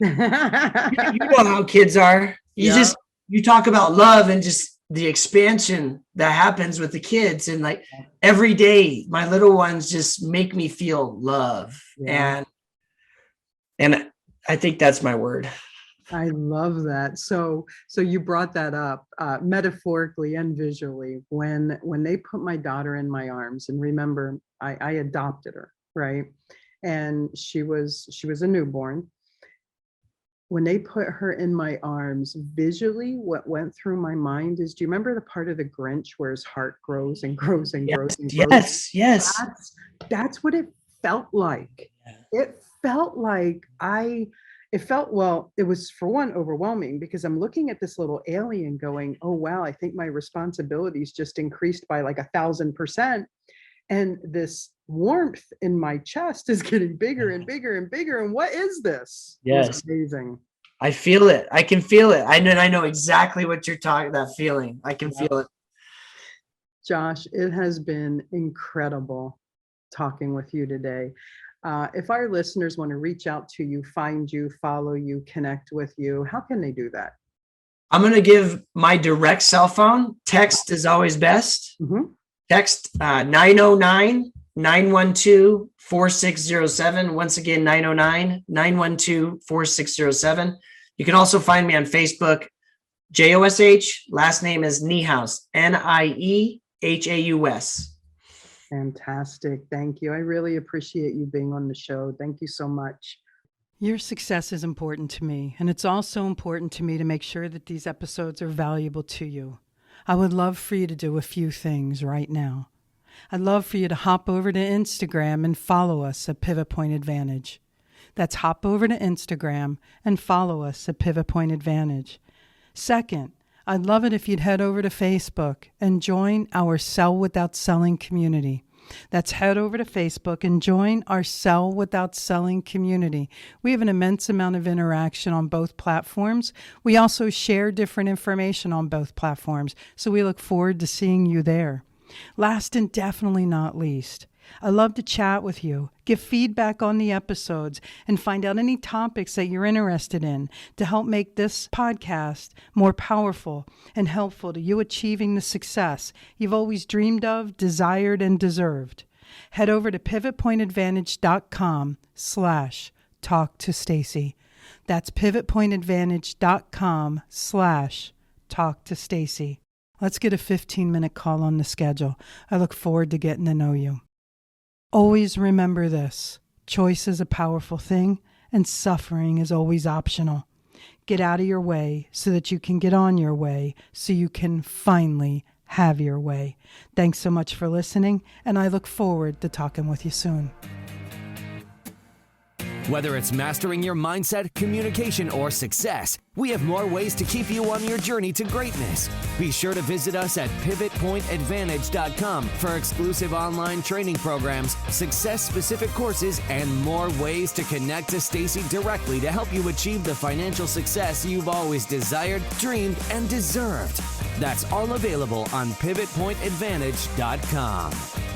know how kids are. You talk about love and just the expansion that happens with the kids. And like every day, my little ones just make me feel love. Yeah. And I think that's my word. I love that. So you brought that up metaphorically and visually when they put my daughter in my arms, and remember, I adopted her, right? And she was a newborn. When they put her in my arms, visually, what went through my mind is, do you remember the part of the Grinch where his heart grows and grows and grows and grows? Yes. That's what it felt like. Yeah. It felt like it was, for one, overwhelming because I'm looking at this little alien going, oh, wow, I think my responsibilities just increased by like 1,000%. And this warmth in my chest is getting bigger and bigger and bigger. And what is this? Yes. It's amazing. I feel it. I can feel it. I know exactly what you're talking about, feeling. I can feel it. Josh, it has been incredible talking with you today. If our listeners want to reach out to you, find you, follow you, connect with you, how can they do that? I'm going to give my direct cell phone. Text is always best. Mm-hmm. Text 909-912-4607. Once again, 909-912-4607. You can also find me on Facebook, JOSH. Last name is Niehaus, Niehaus. Fantastic. Thank you. I really appreciate you being on the show. Thank you so much. Your success is important to me, and it's also important to me to make sure that these episodes are valuable to you. I would love for you to do a few things right now. I'd love for you to hop over to Instagram and follow us at Pivot Point Advantage. That's hop over to Instagram and follow us at Pivot Point Advantage. Second, I'd love it if you'd head over to Facebook and join our Sell Without Selling community. That's head over to Facebook and join our Sell Without Selling community. We have an immense amount of interaction on both platforms. We also share different information on both platforms, so we look forward to seeing you there. Last and definitely not least, I love to chat with you, give feedback on the episodes, and find out any topics that you're interested in to help make this podcast more powerful and helpful to you achieving the success you've always dreamed of, desired, and deserved. Head over to pivotpointadvantage.com/talk to Stacey. That's pivotpointadvantage.com/talk to Stacey. Let's get a 15-minute call on the schedule. I look forward to getting to know you. Always remember this: choice is a powerful thing, and suffering is always optional. Get out of your way so that you can get on your way, so you can finally have your way. Thanks so much for listening, and I look forward to talking with you soon. Whether it's mastering your mindset, communication, or success, we have more ways to keep you on your journey to greatness. Be sure to visit us at pivotpointadvantage.com for exclusive online training programs, success-specific courses, and more ways to connect to Stacey directly to help you achieve the financial success you've always desired, dreamed, and deserved. That's all available on pivotpointadvantage.com.